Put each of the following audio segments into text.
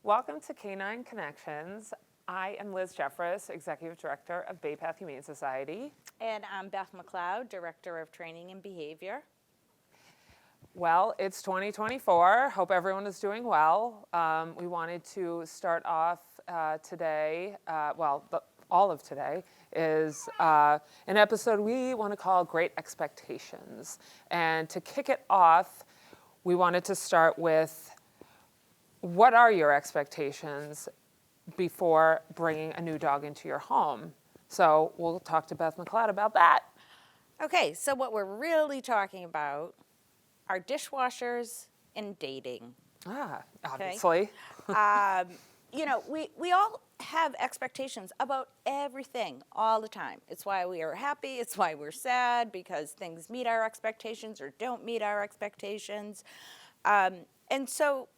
Welcome to Canine Connections. I am Liz Jeffress, Executive Director of Bay Path Humane Society. And I'm Beth McLeod, Director of Training and Behavior. Well, it's 2024. Hope everyone is doing well. We wanted to start off today, all of today is an episode we want to call Great Expectations. And to kick it off, we wanted to start with, what are your expectations before bringing a new dog into your home? So we'll talk to Beth McLeod about that. Okay, so what we're really talking about are dishwashers and dating. Obviously. We all have expectations about everything all the time. It's why we are happy, it's why we're sad, because things meet our expectations or don't meet our expectations. And so,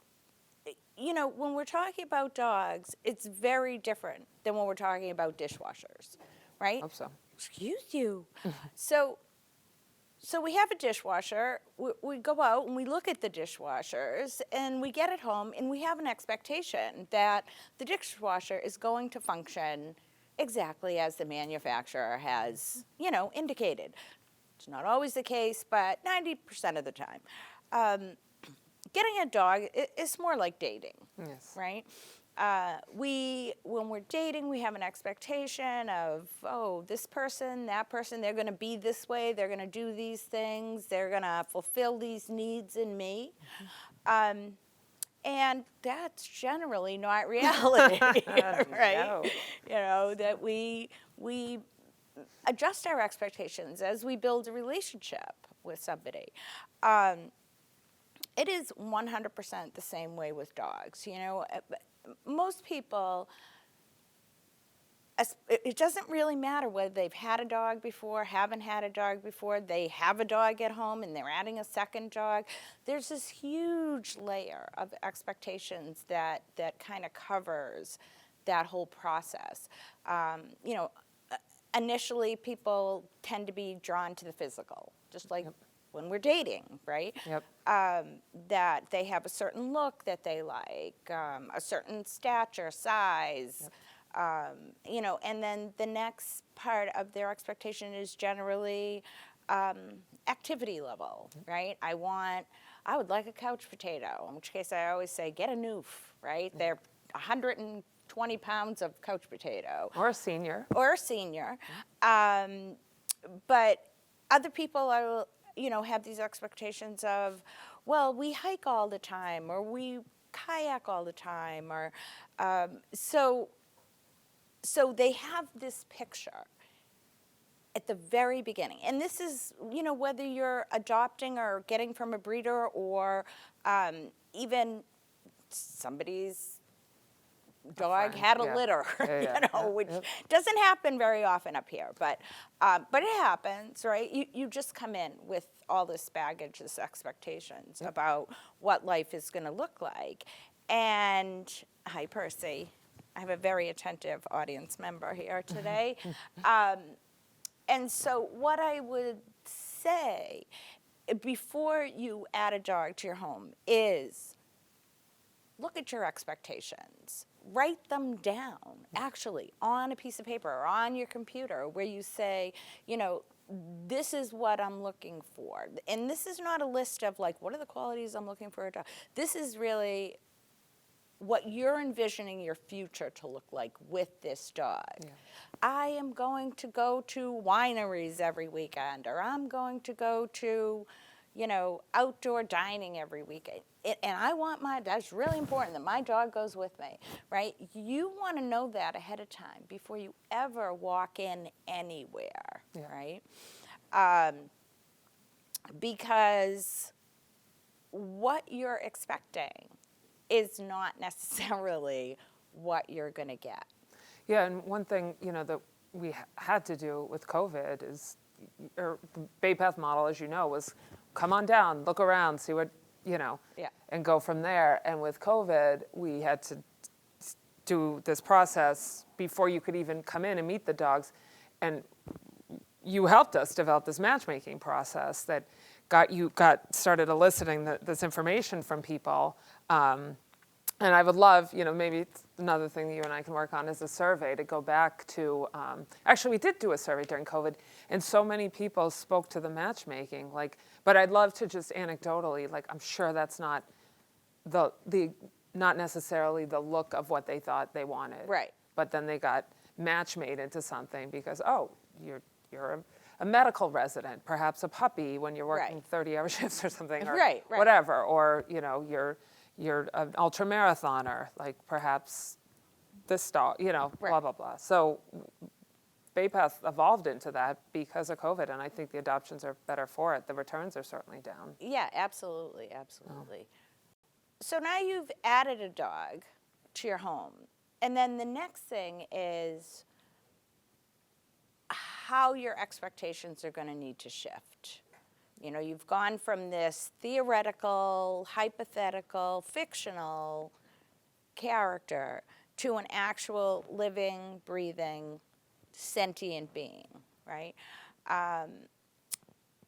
when we're talking about dogs, it's very different than when we're talking about dishwashers, right? Hope so. Excuse you. So we have a dishwasher. We go out and we look at the dishwashers and we get it home and we have an expectation that the dishwasher is going to function exactly as the manufacturer has, indicated. It's not always the case, but 90% of the time. Getting a dog is more like dating, Yes. right? When we're dating, we have an expectation of, this person, that person, they're going to be this way, they're going to do these things, they're going to fulfill these needs in me. And that's generally not reality, right? No. That we adjust our expectations as we build a relationship with somebody. It is 100% the same way with dogs. Most people, it doesn't really matter whether they've had a dog before, haven't had a dog before, they have a dog at home and they're adding a second dog. There's this huge layer of expectations that kind of covers that whole process. Initially, people tend to be drawn to the physical, just like when we're dating, right? Yep. That they have a certain look that they like, a certain stature, size, and then the next part of their expectation is generally activity level, right? I would like a couch potato, in which case I always say, get a noof, right? They're 120 pounds of couch potato. Or a senior. But other people are, have these expectations of, well, we hike all the time, or we kayak all the time, or so they have this picture at the very beginning. And this is, whether you're adopting or getting from a breeder, or even somebody's dog had a litter, which doesn't happen very often up here, but it happens, right? You just come in with all this baggage, this expectations about what life is going to look like. And hi, Percy. I have a very attentive audience member here today. And so what I would say before you add a dog to your home is look at your expectations. Write them down, actually, on a piece of paper or on your computer, where you say, this is what I'm looking for. And this is not a list of, what are the qualities I'm looking for a dog? This is really what you're envisioning your future to look like with this dog. Yeah. I am going to go to wineries every weekend, or I'm going to go to, outdoor dining every weekend. And I want that's really important that my dog goes with me, right? You want to know that ahead of time before you ever walk in anywhere, right? Because what you're expecting is not necessarily what you're going to get. Yeah, and one thing, that we had to do with COVID is, or the Bay Path model, as you know, was come on down, look around, see what, and go from there. And with COVID, we had to do this process before you could even come in and meet the dogs. And you helped us develop this matchmaking process that got started eliciting this information from people. And I would love, maybe it's another thing that you and I can work on is a survey to go back to. Actually, we did do a survey during COVID, and so many people spoke to the matchmaking. But I'd love to just anecdotally, I'm sure that's not the not necessarily the look of what they thought they wanted. Right. But then they got match made into something because you're a medical resident, perhaps a puppy when you're working Right. 30-hour shifts or something, or Right. whatever, or you're an ultramarathoner, like perhaps this dog, blah, Right. blah, blah. So Baypath evolved into that because of COVID, and I think the adoptions are better for it. The returns are certainly down. Yeah, absolutely, absolutely. So now you've added a dog to your home. And then the next thing is how your expectations are going to need to shift. You've gone from this theoretical, hypothetical, fictional character to an actual living, breathing, sentient being, right?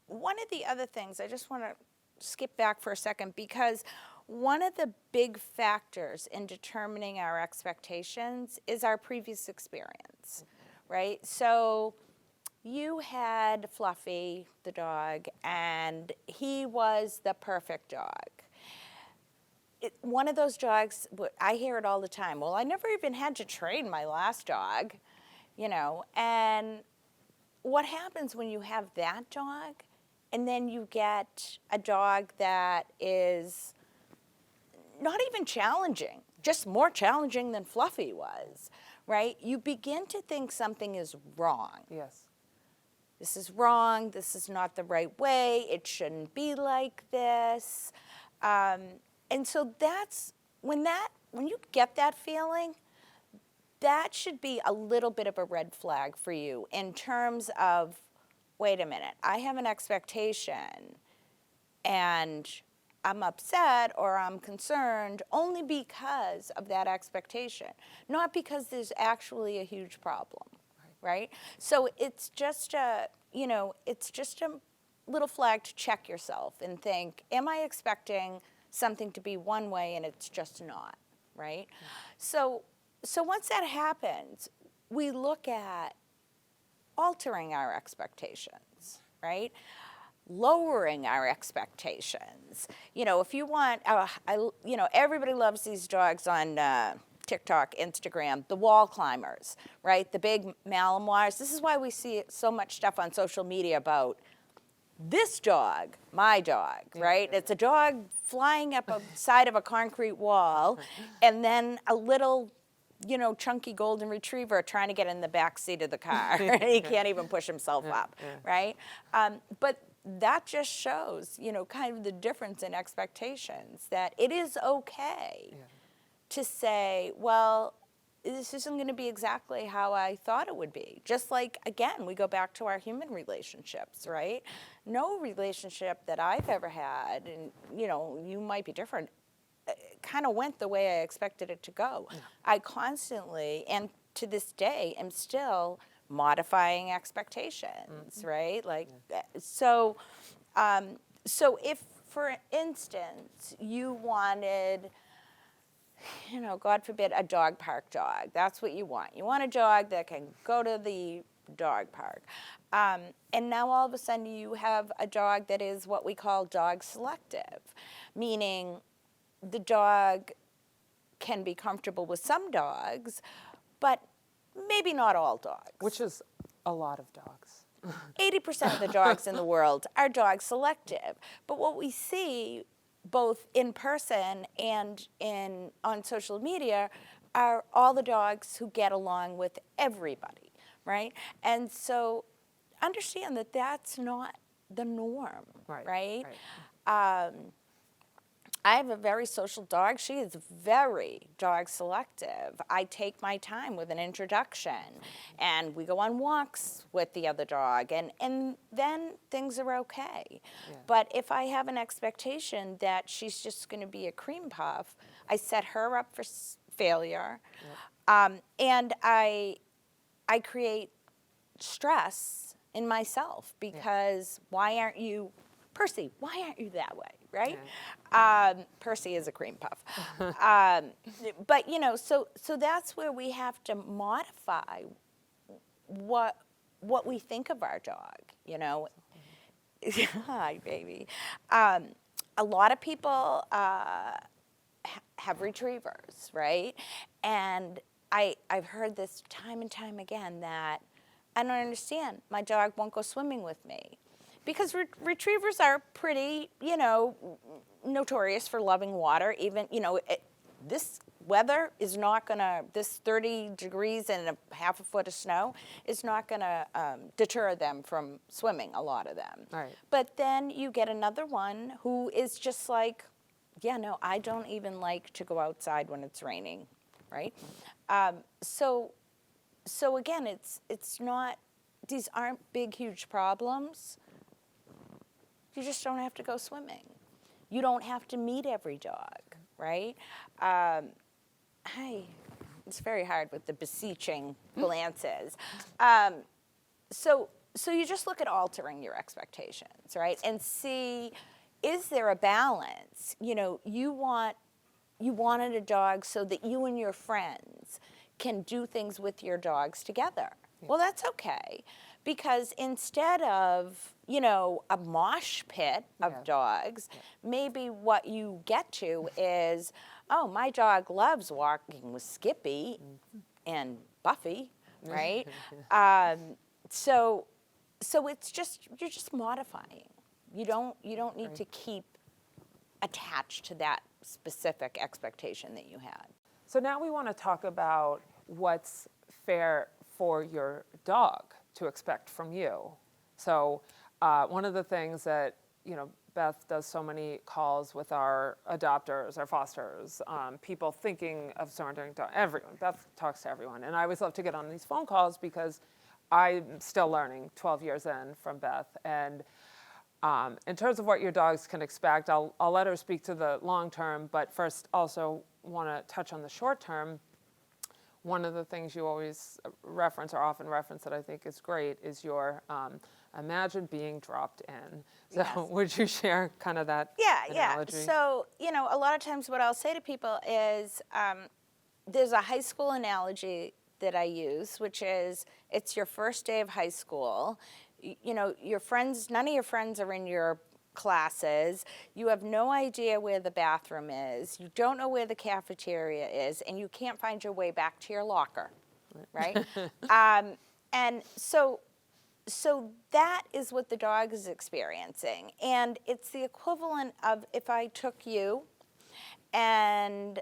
One of the other things, I just want to skip back for a second, because one of the big factors in determining our expectations is our previous experience, right? So you had Fluffy, the dog, and he was the perfect dog. One of those dogs, I hear it all the time, well, I never even had to train my last dog, and what happens when you have that dog and then you get a dog that is not even challenging, just more challenging than Fluffy was, right? You begin to think something is wrong. Yes. This is wrong. This is not the right way. It shouldn't be like this. And so that's when you get that feeling, that should be a little bit of a red flag for you in terms of, wait a minute, I have an expectation and I'm upset or I'm concerned only because of that expectation, not because there's actually a huge problem, right? So it's just a little flag to check yourself and think, am I expecting something to be one way and it's just not, right? So once that happens, we look at altering our expectations, right? Lowering our expectations. If you want, everybody loves these dogs on TikTok, Instagram, the wall climbers, right? The big Malinois. This is why we see so much stuff on social media about this dog, my dog, right? It's a dog flying up a side of a concrete wall, and then a little, chunky golden retriever trying to get in the back seat of the car. He can't even push himself up, right? But that just shows, kind of the difference in expectations, that it is okay to say, well, this isn't going to be exactly how I thought it would be. Just like, again, we go back to our human relationships, right? No relationship that I've ever had, and, you might be different, kind of went the way I expected it to go. Yeah. I constantly, and to this day, am still modifying expectations, right? So if, for instance, you wanted, God forbid, a dog park dog. That's what you want. You want a dog that can go to the dog park. And now all of a sudden you have a dog that is what we call dog selective, meaning the dog can be comfortable with some dogs, but maybe not all dogs. Which is a lot of dogs. 80% of the dogs in the world are dog selective. But what we see both in person and on social media are all the dogs who get along with everybody, right? And so understand that that's not the norm, right? I have a very social dog. She is very dog selective. I take my time with an introduction, and we go on walks with the other dog, and then things are okay. Yeah. But if I have an expectation that she's just going to be a cream puff, I set her up for failure, and I create stress in myself because why aren't you, Percy, why aren't you that way? right? Percy is a cream puff. But, so that's where we have to modify what we think of our dog, Hi, baby. A lot of people have retrievers, right? And I've heard this time and time again that I don't understand. My dog won't go swimming with me. Because retrievers are pretty, notorious for loving water. Even, this weather is not going to, this 30 degrees and a half a foot of snow is not going to deter them from swimming, a lot of them. Right. But then you get another one who is just like, yeah, no, I don't even like to go outside when it's raining, right? So again, it's not, these aren't big, huge problems. You just don't have to go swimming. You don't have to meet every dog, right? It's very hard with the beseeching glances. So you just look at altering your expectations, right? And see, is there a balance? You wanted a dog so that you and your friends can do things with your dogs together. Yeah. Well, that's okay. Because instead of, a mosh pit of dogs, maybe what you get to is, oh, my dog loves walking with Skippy and Buffy, right? So it's just, you're just modifying. You don't need to keep attached to that specific expectation that you had. So now we want to talk about what's fair for your dog to expect from you. So one of the things that, Beth does so many calls with our adopters, our fosters, people thinking of surrendering to everyone. Beth talks to everyone. And I always love to get on these phone calls because I'm still learning 12 years in from Beth. And in terms of what your dogs can expect, I'll let her speak to the long term, but first also want to touch on the short term. One of the things you always reference or often reference that I think is great is your imagine being dropped in. So Yes. Would you share kind of that analogy? Yeah. So, a lot of times what I'll say to people is there's a high school analogy that I use, which is it's your first day of high school. Your friends, none of your friends are in your classes. You have no idea where the bathroom is. You don't know where the cafeteria is, and you can't find your way back to your locker, right? And so that is what the dog is experiencing. And it's the equivalent of if I took you and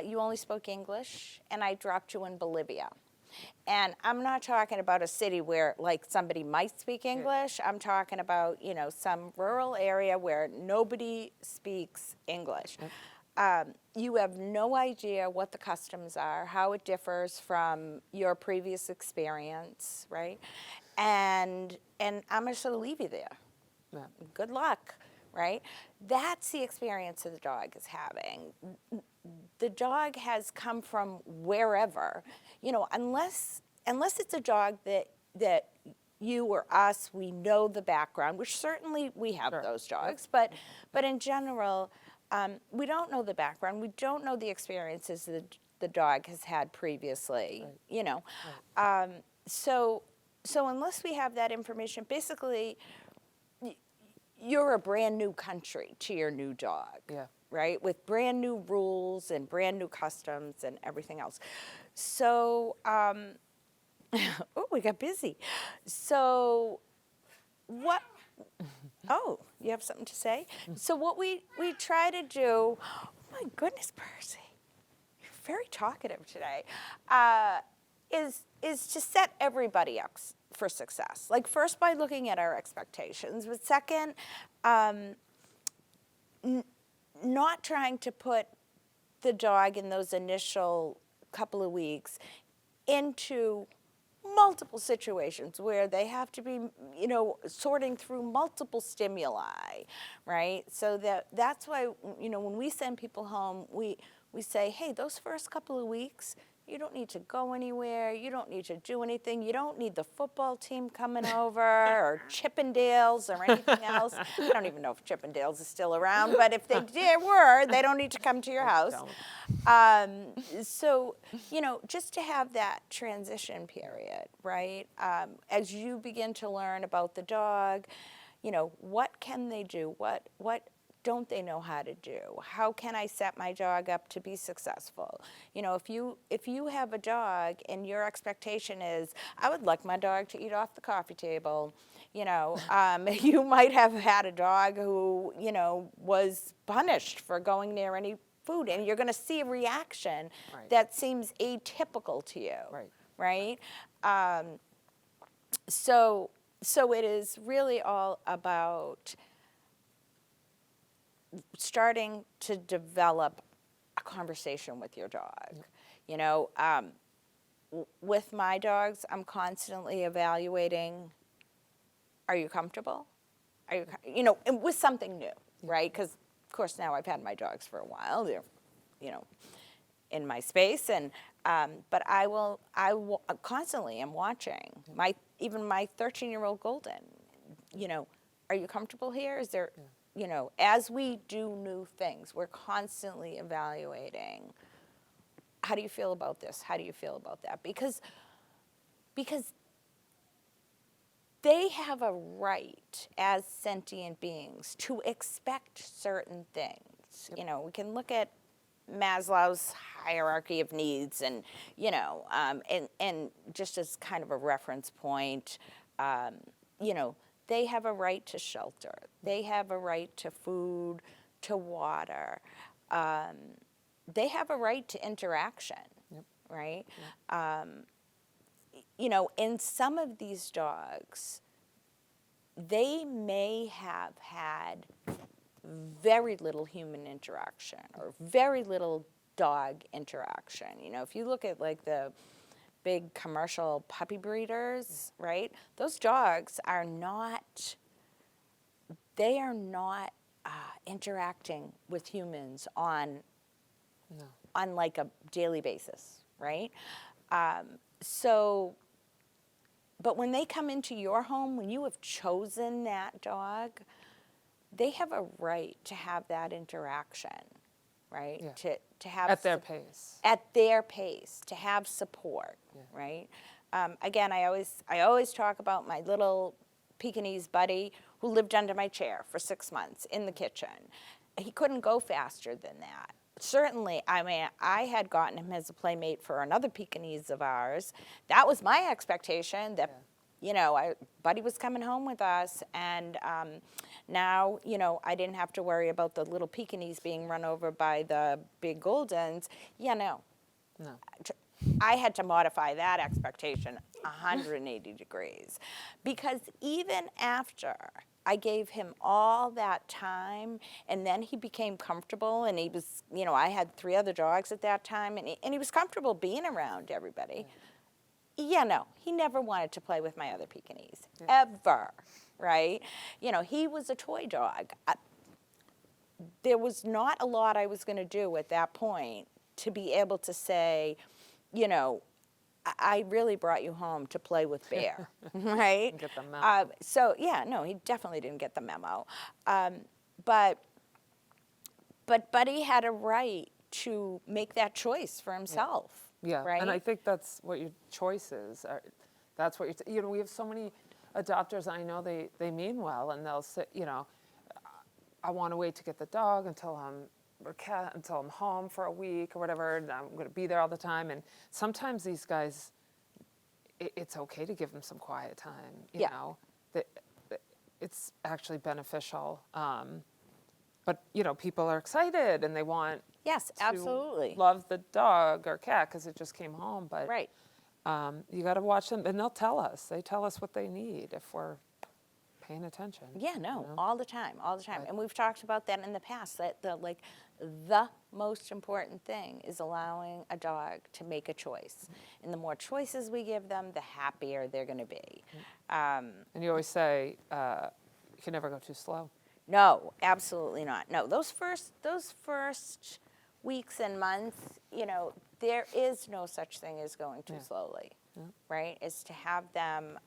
you only spoke English and I dropped you in Bolivia. And I'm not talking about a city where like somebody might speak English. I'm talking about, some rural area where nobody speaks English. You have no idea what the customs are, how it differs from your previous experience, right? And I'm just going to leave you there. Yeah. Good luck, right? That's the experience that the dog is having. The dog has come from wherever, unless it's a dog that you or us, we know the background, which certainly we have those dogs, but in general, we don't know the background. We don't know the experiences that the dog has had previously, So unless we have that information, basically, you're a brand new country to your new dog, right? With brand new rules and brand new customs and everything else. So, we got busy. So, what? Oh, you have something to say? So what we try to do? Oh my goodness, Percy, you're very talkative today. Is to set everybody up for success. Like first by looking at our expectations, but second, not trying to put the dog in those initial couple of weeks into multiple situations where they have to be, sorting through multiple stimuli, right? So that's why, when we send people home, we we say, hey, those first couple of weeks, you don't need to go anywhere. You don't need to do anything. You don't need the football team coming over or Chippendales or anything else. I don't even know if Chippendales is still around, but if they were, they don't need to come to your house. So, just to have that transition period, right? As you begin to learn about the dog, what can they do? What don't they know how to do? How can I set my dog up to be successful? If you have a dog and your expectation is, I would like my dog to eat off the coffee table, you might have had a dog who, was punished for going near any food, and you're going to see a reaction that seems atypical to you, right? So it is really all about starting to develop a conversation with your dog. With my dogs, I'm constantly evaluating, are you comfortable? And with something new, right? Because, of course, now I've had my dogs for a while. They're, in my space. And but I constantly am watching. Even my 13-year-old Golden, are you comfortable here? Is there... as we do new things, we're constantly evaluating, how do you feel about this? How do you feel about that? Because they have a right as sentient beings to expect certain things. We can look at Maslow's hierarchy of needs and, and just as kind of a reference point, they have a right to shelter. They have a right to food, to water. They have a right to interaction, right? In some of these dogs, they may have had very little human interaction or very little dog interaction. If you look at like the big commercial puppy breeders, right? Those dogs are not, interacting with humans on like a daily basis, right? But when they come into your home, when you have chosen that dog, they have a right to have that interaction, right? Yeah. To have at their pace. At their pace, to have support, right? Again, I always talk about my little Pekingese buddy who lived under my chair for 6 months in the kitchen. He couldn't go faster than that. Certainly, I had gotten him as a playmate for another Pekingese of ours. That was my expectation that, Buddy was coming home with us, and now, I didn't have to worry about the little Pekingese being run over by the big Goldens. No. I had to modify that expectation 180 degrees, because even after I gave him all that time, and then he became comfortable, and he was, I had 3 other dogs at that time, and he was comfortable being around everybody. He never wanted to play with my other Pekingese, ever, right? He was a toy dog. There was not a lot I was going to do at that point to be able to say, I really brought you home to play with Bear, right? Get the memo. He definitely didn't get the memo. But Buddy had a right to make that choice for himself. Yeah, right? And I think that's what your choice is. That's what we have so many adopters. I know they mean well, and they'll say, I want to wait to get the dog until I'm home for a week or whatever, and I'm going to be there all the time. And sometimes these guys, it's okay to give them some quiet time. You know, it's actually beneficial. But people are excited and they want absolutely to love the dog or cat because it just came home. But right. You got to watch them, and they'll tell us. They tell us what they need if we're paying attention. All the time. Right. And we've talked about that in the past, that the most important thing is allowing a dog to make a choice. And the more choices we give them, the happier they're going to be. And you always say, you can never go too slow. No, absolutely not. No, those first weeks and months, there is no such thing as going too slowly, right? Is to have them,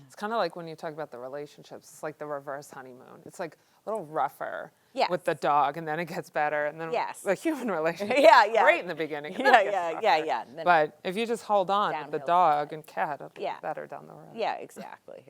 It's kind of like when you talk about the relationships, it's like the reverse honeymoon. It's like a little rougher Yes. with the dog, and then it gets better, and then Yes. the human relationship Yeah, is yeah. great in the beginning. And then it gets rougher. yeah. And then But if you just hold on with the downhill dog and cat, it'll Yeah. get better down the road. Yeah, exactly.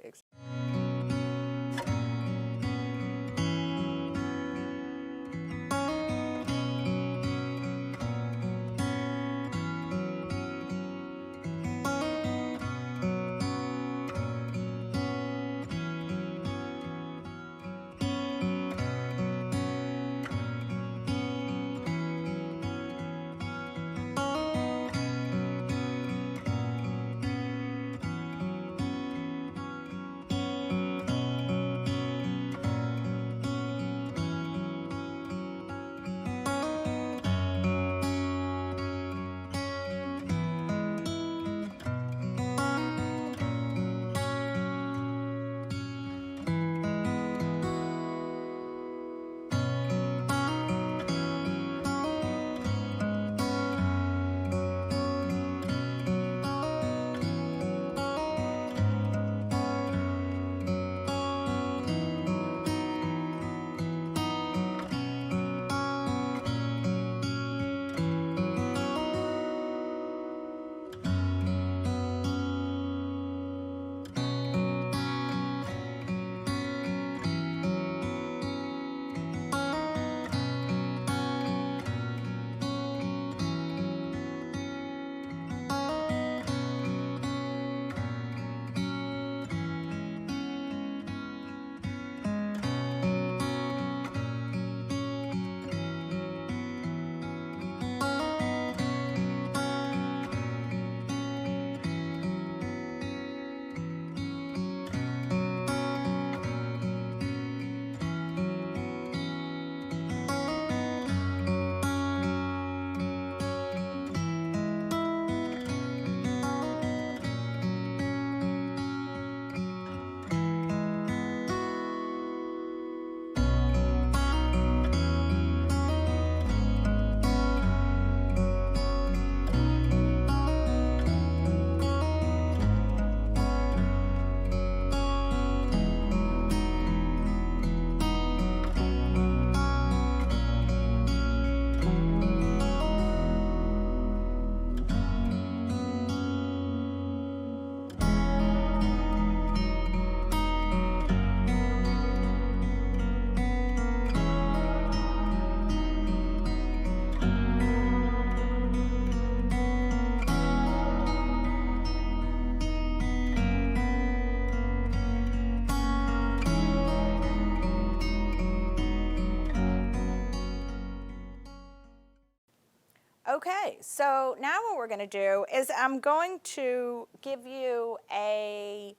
Okay, so now what we're going to do is I'm going to give you an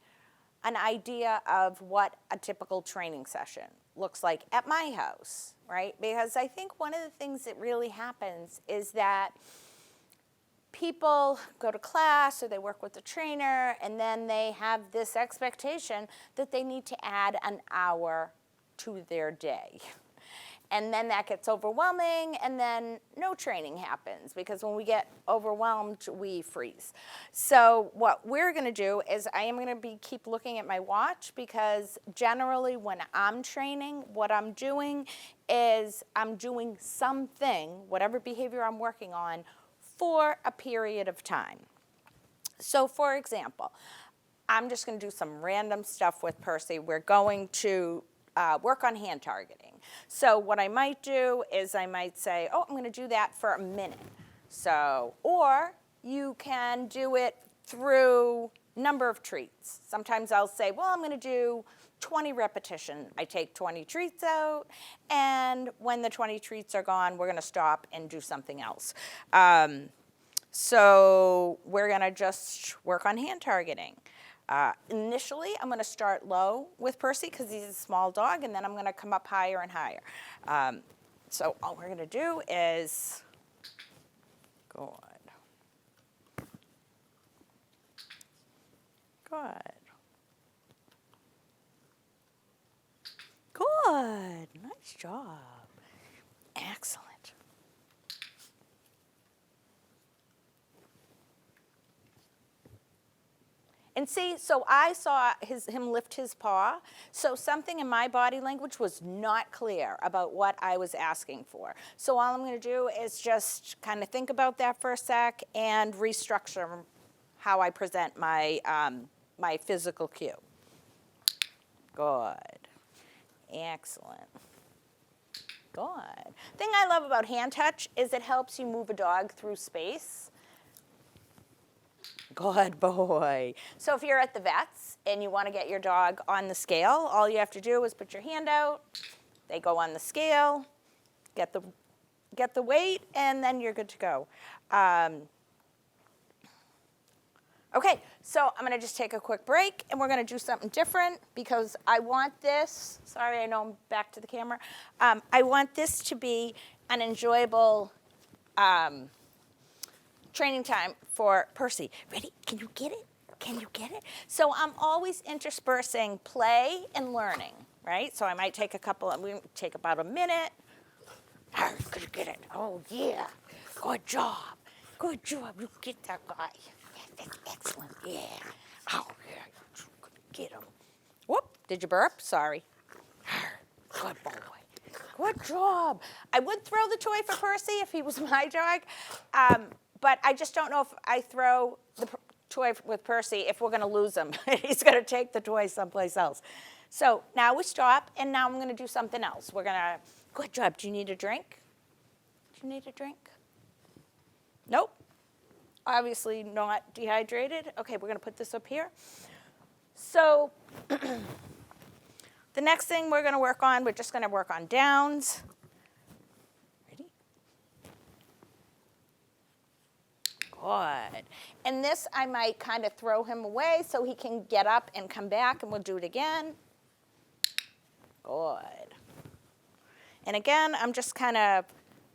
idea of what a typical training session looks like at my house, right? Because I think one of the things that really happens is that people go to class or they work with the trainer, and then they have this expectation that they need to add an hour to their day. And then that gets overwhelming, and then no training happens, because when we get overwhelmed, we freeze. So what we're going to do is I am going to keep looking at my watch, because generally when I'm training, what I'm doing is I'm doing something, whatever behavior I'm working on, for a period of time. So for example, I'm just going to do some random stuff with Percy. We're going to work on hand targeting. So what I might do is I might say, oh, I'm going to do that for a minute. So, or you can do it through number of treats. Sometimes I'll say, well, I'm going to do 20 repetition. I take 20 treats out, and when the 20 treats are gone, we're going to stop and do something else. So we're going to just work on hand targeting. Initially, I'm going to start low with Percy because he's a small dog, and then I'm going to come up higher and higher. So all we're going to do is good. Good. Nice job. Excellent. And see, so I saw him lift his paw, so something in my body language was not clear about what I was asking for. So all I'm going to do is just kind of think about that for a sec and restructure how I present my, my physical cue. Good. Excellent. Good. Thing I love about hand touch is it helps you move a dog through space. Good boy. So if you're at the vet's and you want to get your dog on the scale, all you have to do is put your hand out, they go on the scale, get the weight, and then you're good to go. Okay, so I'm going to just take a quick break, and we're going to do something different because I want this, sorry, I know I'm back to the camera. I want this to be an enjoyable training time for Percy. Ready? Can you get it? Can you get it? So I'm always interspersing play and learning, right? So I might take we take about a minute. Could you get it? Oh, yeah. Good job. Good job. You get that guy. Yeah, that's excellent. Yeah. Oh, yeah. You could get him. Whoop. Did you burp? Sorry. Good boy. Good job. I would throw the toy for Percy if he was my dog. But I just don't know if I throw the toy with Percy if we're going to lose him. He's going to take the toy someplace else. So now we stop, and now I'm going to do something else. We're going to, good job. Do you need a drink? Do you need a drink? Nope. Obviously not dehydrated. Okay, we're going to put this up here. So the next thing we're going to work on, we're just going to work on downs. Good. And this, I might kind of throw him away so he can get up and come back, and we'll do it again. Good. And again, I'm just kind of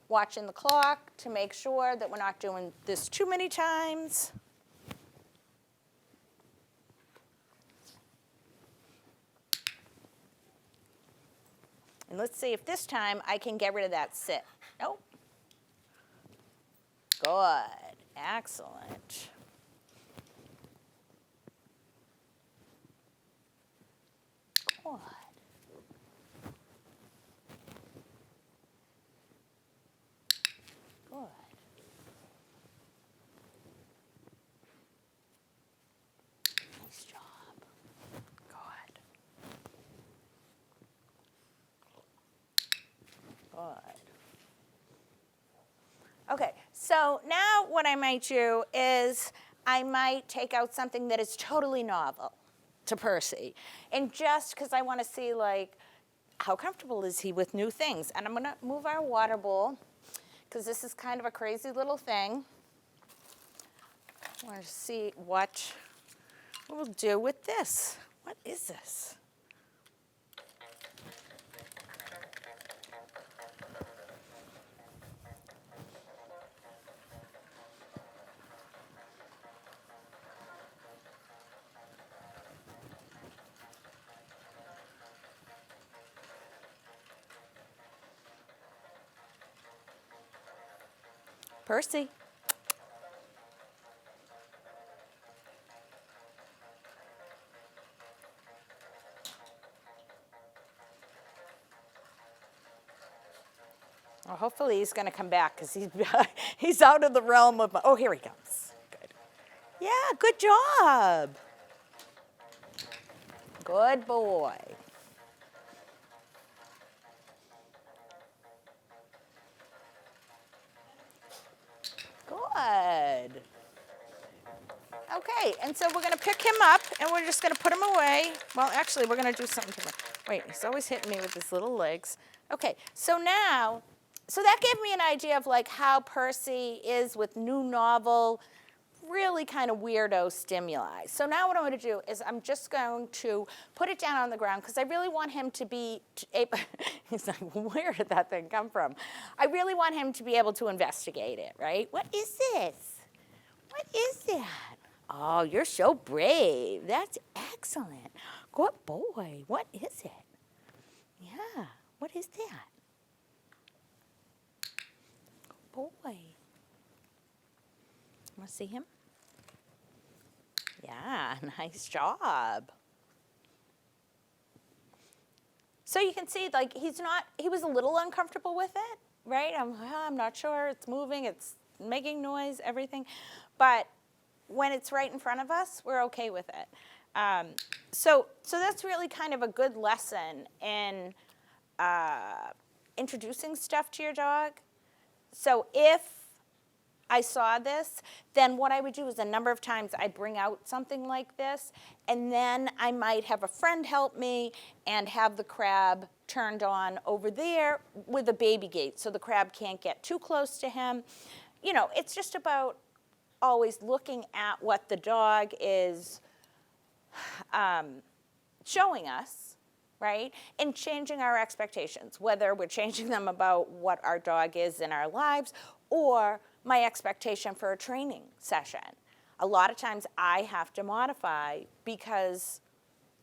watching the clock to make sure that we're not doing this too many times. And let's see if this time I can get rid of that sit. Nope. Good. Excellent. Good. Good. Nice job. Good. Good. Okay, so now what I might do is I might take out something that is totally novel to Percy. And just because I want to see, like, how comfortable is he with new things? And I'm going to move our water bowl because this is kind of a crazy little thing. I want to see what we'll do with this. What is this? Percy. Well, hopefully he's going to come back because he's out of the realm of, oh, here he comes. Good. Yeah, good job. Good boy. Good. Okay, and so we're going to pick him up, and we're just going to put him away. Well, actually, we're going to do something to him. Wait, he's always hitting me with his little legs. Okay, so now, so that gave me an idea of like how Percy is with new novel, really kind of weirdo stimuli. So now what I'm going to do is I'm just going to put it down on the ground because I really want him to be able, he's like, where did that thing come from? I really want him to be able to investigate it, right? What is this? What is that? Oh, you're so brave. That's excellent. Good boy. What is it? Yeah, what is that? to see him? Yeah, nice job. So you can see, like, he was a little uncomfortable with it, right? I'm not sure, it's moving, it's making noise, everything. But when it's right in front of us, we're okay with it. So that's really kind of a good lesson in introducing stuff to your dog. So if I saw this, then what I would do is a number of times I bring out something like this, and then I might have a friend help me and have the crab turned on over there with a baby gate so the crab can't get too close to him. You know, it's just about always looking at what the dog is showing us, right? And changing our expectations, whether we're changing them about what our dog is in our lives or my expectation for a training session. A lot of times I have to modify because,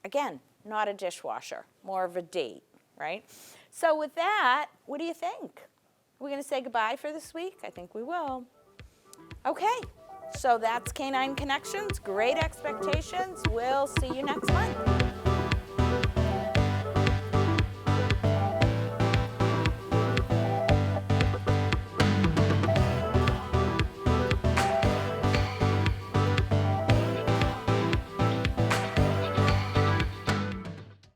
again, not a dishwasher, more of a date, right? So with that, what do you think? Are we going to say goodbye for this week? I think we will. Okay, so that's Canine Connections. Great expectations. We'll see you next month.